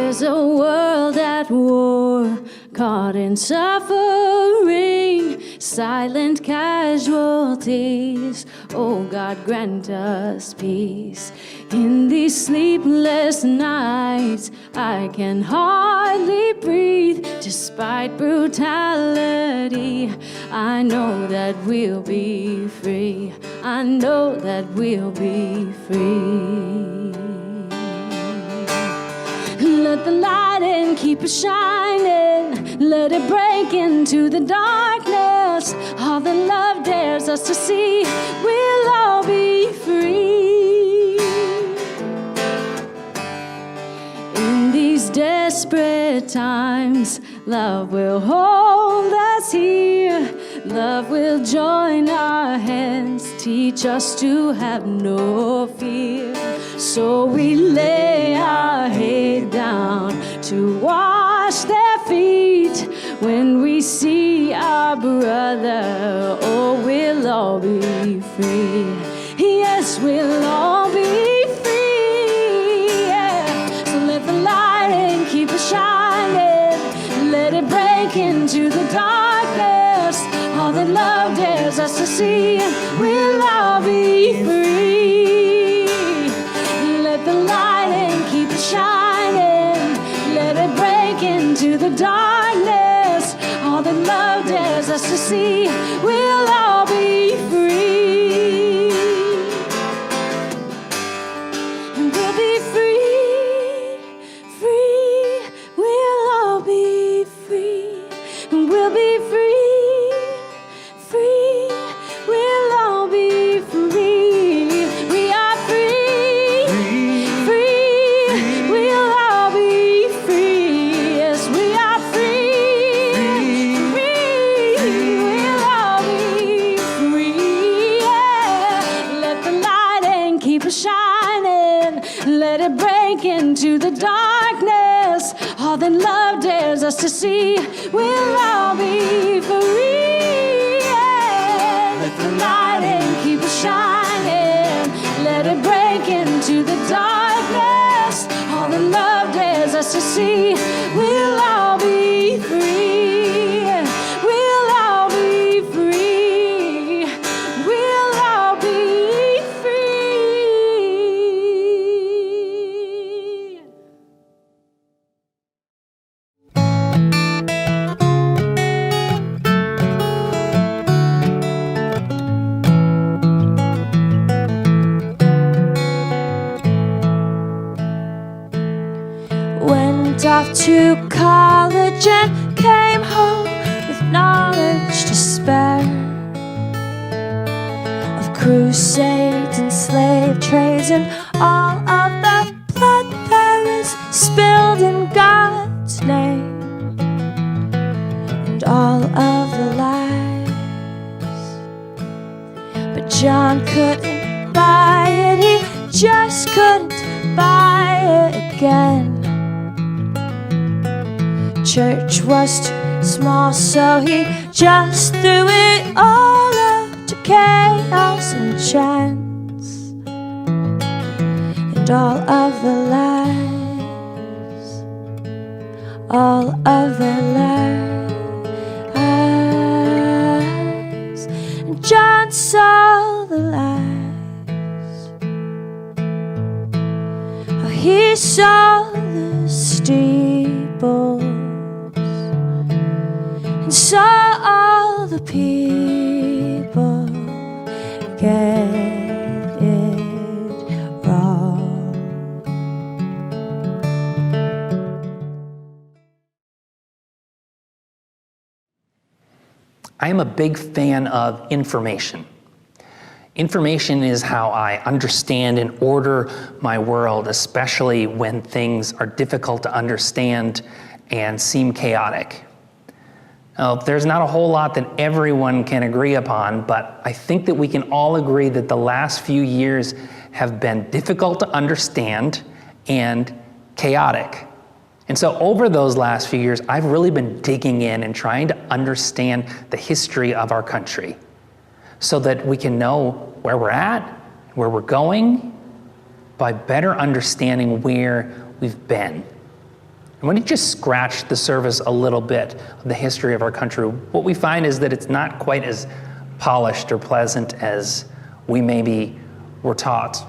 There's a world at war, caught in suffering, silent casualties. Oh God, grant us peace. In these sleepless nights, I can hardly breathe. Despite brutality, I know that we'll be free. I know that we'll be free. Let the light in, keep it shining. Let it break into the darkness. All that love dares us to see, we'll all be free. In these desperate times, love will hold us here. Love will join our hands, teach us to have no fear. So we lay our head down to wash their feet. When we see our brother, oh, we'll all be free. Yes, we'll all be free. Yeah. So let the light in, keep it shining. Let it break into the darkness. All that love dares us to see, we'll all be free. Let the light in, keep it shining. Let it break into the darkness. All that love dares us to see, we'll all be free. And we'll be free, free. We'll all be free. And we'll be free, free. We'll all be free. We are free, free. We'll all be free. Yes, we are free, free. We'll all be free. Yeah. Let the light in, keep it shining. Let it break into the darkness. All that love dares us to see, we'll all be free. Yeah. Let the light in, keep it shining. Let it break into the darkness. All that love dares us to see, we'll all be free. We'll all be free. We'll all be free. Went off to college and came home with knowledge to spare of crusades and slave trades and all of the blood that was spilled in God's name, and all of the lies. But John couldn't buy it, he just couldn't buy it again. Church was too small, so he just threw it all up to chaos and chance, and all of the lies, all of their lies. And John saw the lies. Oh, he saw the steeple and saw all the people get it wrong. I am a big fan of information. Information is how I understand and order my world, especially when things are difficult to understand and seem chaotic. Now, there's not a whole lot that everyone can agree upon, but I think that we can all agree that the last few years have been difficult to understand and chaotic. And so over those last few years, I've really been digging in and trying to understand the history of our country so that we can know where we're at, where we're going, by better understanding where we've been. And when you just scratch the surface a little bit of the history of our country, what we find is that it's not quite as polished or pleasant as we maybe were taught.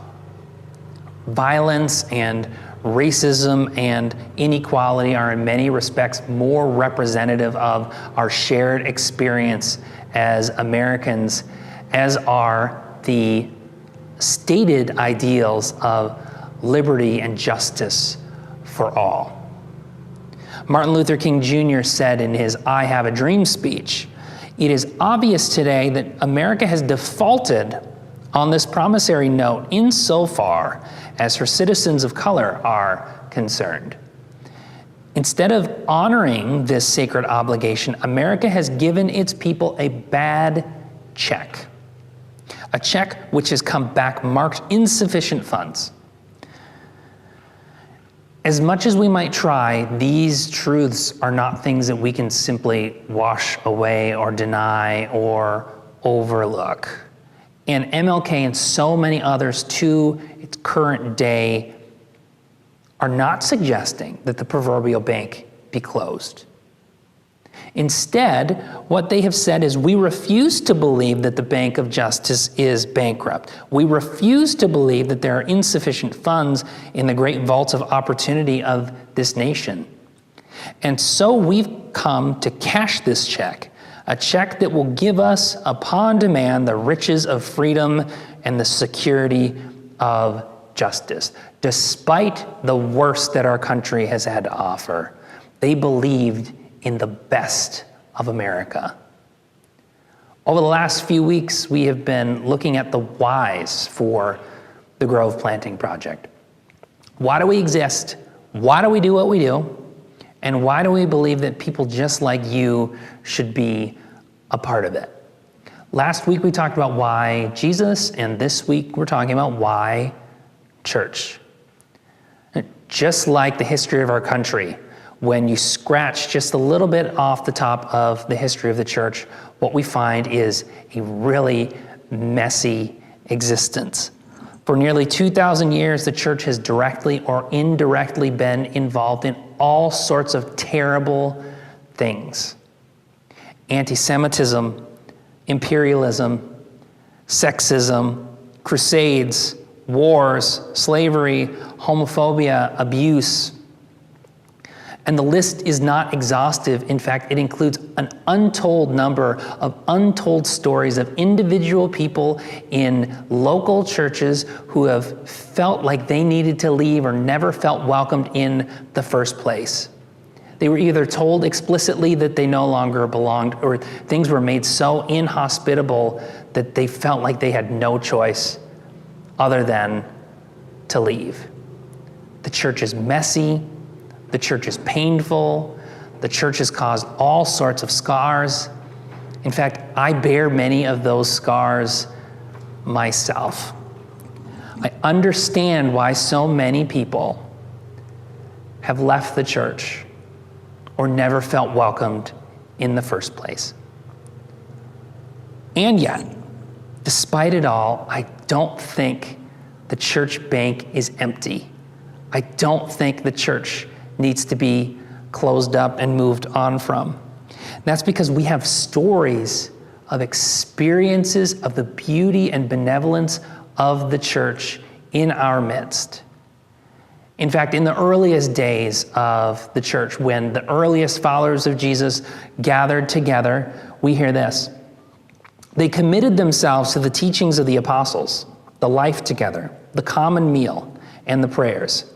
Violence and racism and inequality are in many respects more representative of our shared experience as Americans, as are the stated ideals of liberty and justice for all. Martin Luther King Jr. said in his I Have a Dream speech, "It is obvious today that America has defaulted on this promissory note insofar as her citizens of color are concerned. Instead of honoring this sacred obligation, America has given its people a bad check, a check which has come back marked insufficient funds." As much as we might try, these truths are not things that we can simply wash away or deny or overlook. And MLK and so many others to its current day are not suggesting that the proverbial bank be closed. Instead, what they have said is, we refuse to believe that the Bank of Justice is bankrupt. We refuse to believe that there are insufficient funds in the great vaults of opportunity of this nation. And so we've come to cash this check, a check that will give us, upon demand, the riches of freedom and the security of justice. Despite the worst that our country has had to offer, they believed in the best of America. Over the last few weeks, we have been looking at the whys for the Grove Planting Project. Why do we exist? Why do we do what we do? And why do we believe that people just like you should be a part of it? Last week we talked about why Jesus, and this week we're talking about why church. Just like the history of our country, when you scratch just a little bit off the top of the history of the church, what we find is a really messy existence. For nearly 2,000 years, the church has directly or indirectly been involved in all sorts of terrible things. Anti-Semitism, imperialism, sexism, crusades, wars, slavery, homophobia, abuse. And the list is not exhaustive. In fact, it includes an untold number of untold stories of individual people in local churches who have felt like they needed to leave or never felt welcomed in the first place. They were either told explicitly that they no longer belonged, or things were made so inhospitable that they felt like they had no choice other than to leave. The church is messy. The church is painful. The church has caused all sorts of scars. In fact, I bear many of those scars myself. I understand why so many people have left the church or never felt welcomed in the first place. And yet, despite it all, I don't think the church bank is empty. I don't think the church needs to be closed up and moved on from. That's because we have stories of experiences of the beauty and benevolence of the church in our midst. In fact, in the earliest days of the church, when the earliest followers of Jesus gathered together, we hear this. They committed themselves to the teachings of the apostles, the life together, the common meal, and the prayers.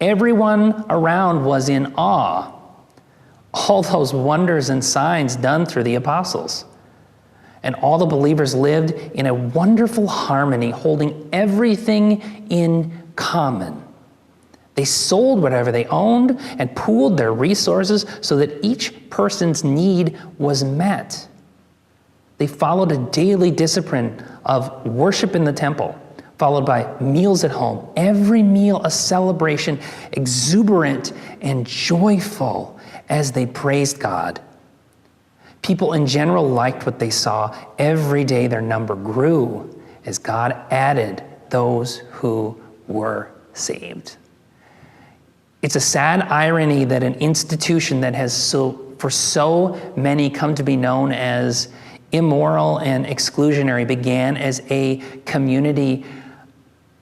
Everyone around was in awe. All those wonders and signs done through the apostles. And all the believers lived in a wonderful harmony, holding everything in common. They sold whatever they owned and pooled their resources so that each person's need was met. They followed a daily discipline of worship in the temple, followed by meals at home. Every meal a celebration, exuberant and joyful as they praised God. People in general liked what they saw. Every day their number grew as God added those who were saved. It's a sad irony that an institution that has for so many come to be known as immoral and exclusionary began as a community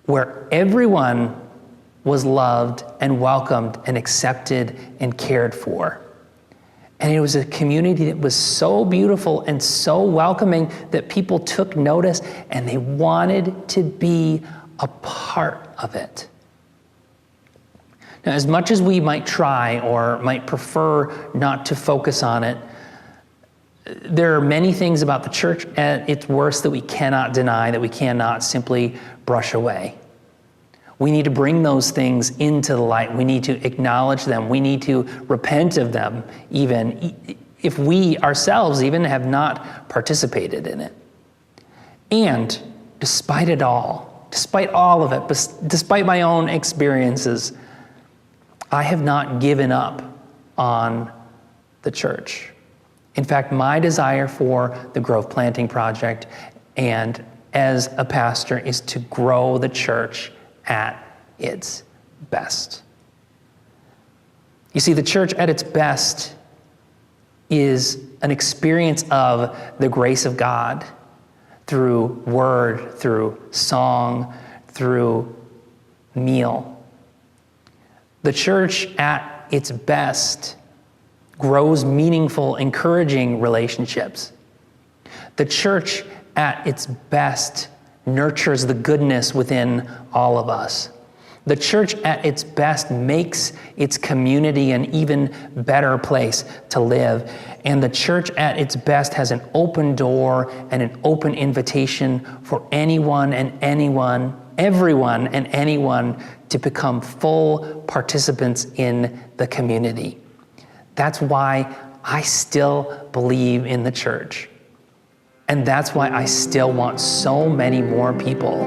where everyone was loved and welcomed and accepted and cared for. And it was a community that was so beautiful and so welcoming that people took notice and they wanted to be a part of it. Now, as much as we might try or might prefer not to focus on it, there are many things about the church at its worst that we cannot deny, that we cannot simply brush away. We need to bring those things into the light. We need to acknowledge them. We need to repent of them, even if we ourselves even have not participated in it. And despite it all, despite all of it, despite my own experiences, I have not given up on the church. In fact, my desire for the Grove Planting Project and as a pastor is to grow the church at its best. You see, the church at its best is an experience of the grace of God through word, through song, through meal. The church at its best grows meaningful, encouraging relationships. The church at its best nurtures the goodness within all of us. The church at its best makes its community an even better place to live. And the church at its best has an open door and an open invitation for everyone and anyone to become full participants in the community. That's why I still believe in the church. And that's why I still want so many more people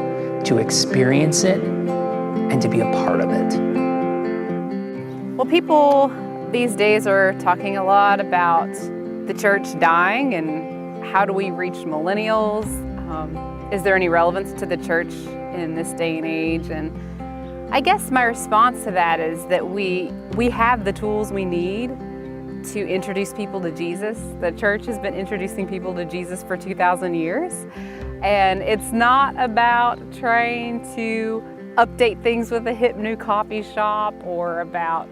to experience it and to be a part of it. Well, people these days are talking a lot about the church dying and how do we reach millennials? Is there any relevance to the church in this day and age? And I guess my response to that is that we have the tools we need to introduce people to Jesus. The church has been introducing people to Jesus for 2,000 years. And it's not about trying to update things with a hip new coffee shop or about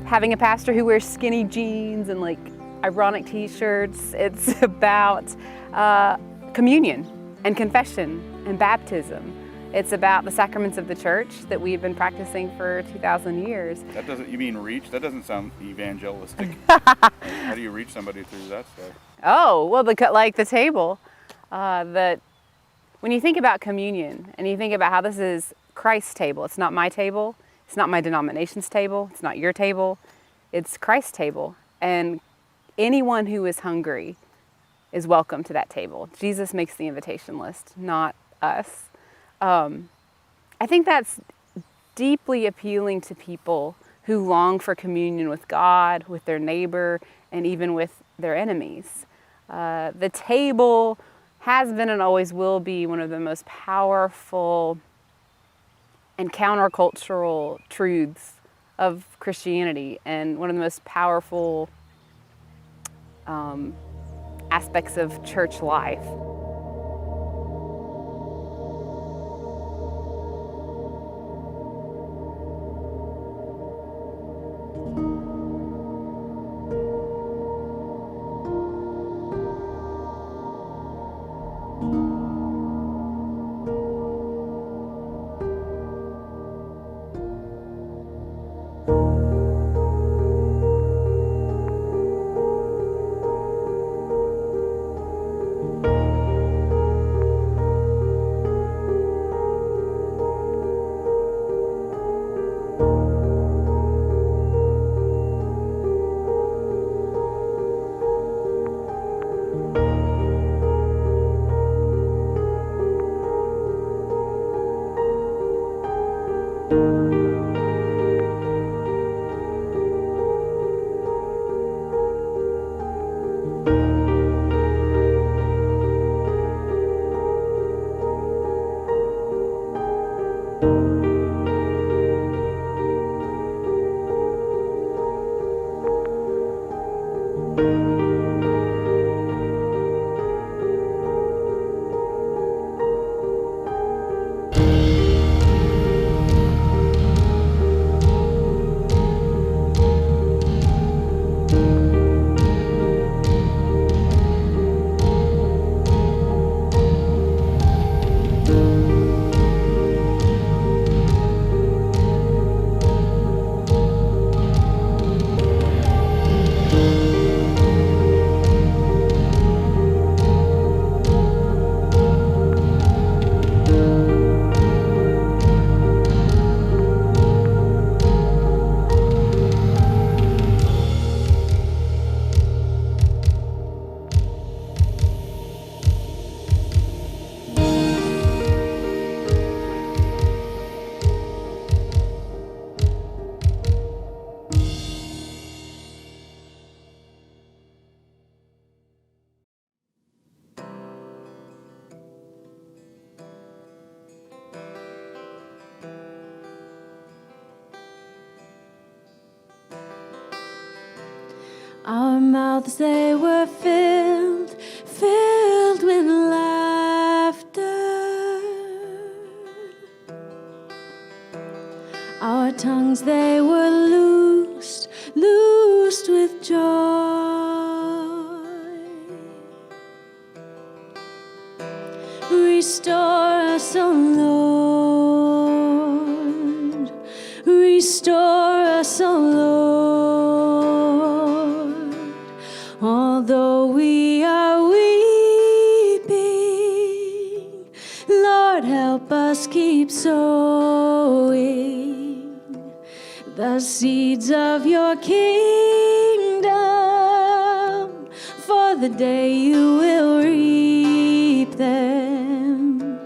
having a pastor who wears skinny jeans and like ironic t-shirts. It's about communion and confession and baptism. It's about the sacraments of the church that we've been practicing for 2,000 years. You mean reach? That doesn't sound evangelistic. How do you reach somebody through that stuff? Oh, well, like the table. That when you think about communion and you think about how this is Christ's table, it's not my table, it's not my denomination's table, it's not your table, it's Christ's table. And anyone who is hungry is welcome to that table. Jesus makes the invitation list, not us. I think that's deeply appealing to people who long for communion with God, with their neighbor, and even with their enemies. The table has been and always will be one of the most powerful and countercultural truths of Christianity and one of the most powerful aspects of church life. Our mouths, they were filled with laughter. Our tongues, they were loosed with joy. Restore us, O Lord. Restore us, O Lord. Although we are weeping, Lord, help us keep sowing the seeds of your kingdom, for the day you will reap them.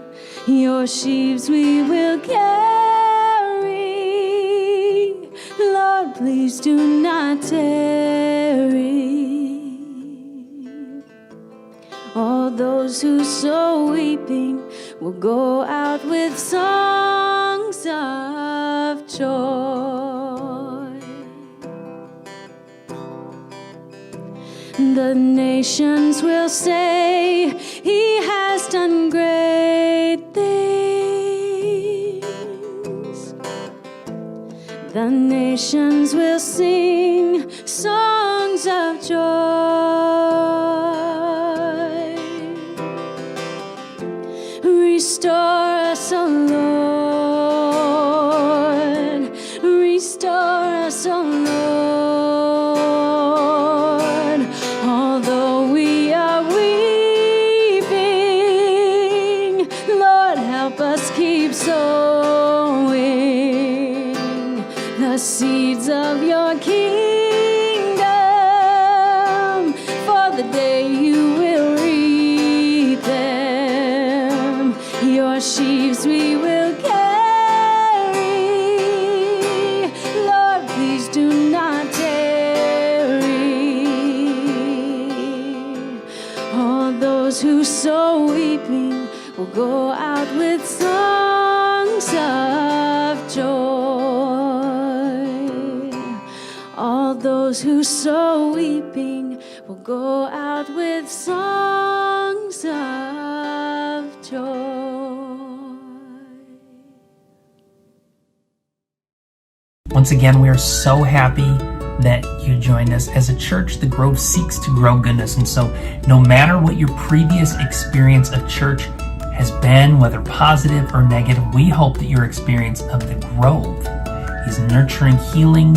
Your sheaves we will carry. Lord, please do not tarry. All those who sow weeping will go out with songs of joy. The nations will say, He has done great things. The nations will sing songs of joy. Restore us, O Lord. Restore us, O Lord. Although we are weeping, Lord, help us keep sowing the seeds of your kingdom, for the day you will reap them. Your sheaves we will carry. Lord, please do not tarry. All those who sow weeping will go out with songs of joy. All those who sow weeping will go out with songs of joy. Once again, we are so happy that you joined us. As a church, the Grove seeks to grow goodness, and so no matter what your previous experience of church has been, whether positive or negative, we hope that your experience of the Grove is nurturing healing,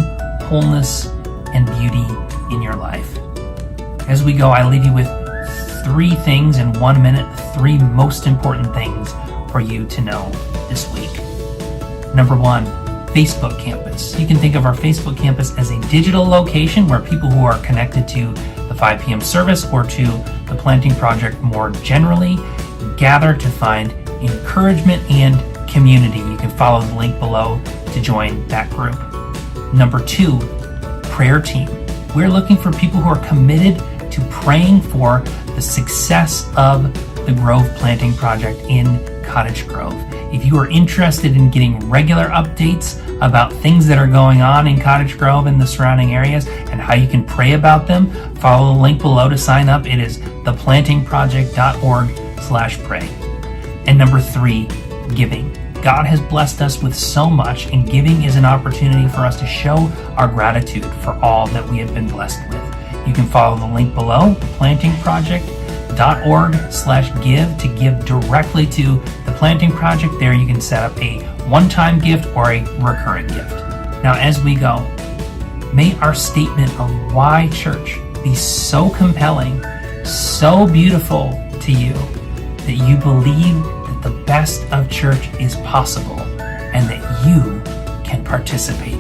wholeness, and beauty in your life. As we go, I leave you with 3 things in 1 minute, the 3 most important things for you to know this week. Number 1, Facebook campus. You can think of our Facebook campus as a digital location where people who are connected to the 5 p.m. service or to the Planting Project more generally gather to find encouragement and community. You can follow the link below to join that group. Number 2, prayer team. We're looking for people who are committed to praying for the success of the Grove Planting Project in Cottage Grove. If you are interested in getting regular updates about things that are going on in Cottage Grove and the surrounding areas and how you can pray about them, follow the link below to sign up. It is theplantingproject.org/pray. And number 3, giving. God has blessed us with so much, and giving is an opportunity for us to show our gratitude for all that we have been blessed with. You can follow the link below, theplantingproject.org/give, to give directly to the Planting Project. There you can set up a one-time gift or a recurring gift. Now, as we go, may our statement of why church be so compelling, so beautiful to you, that you believe that the best of church is possible and that you can participate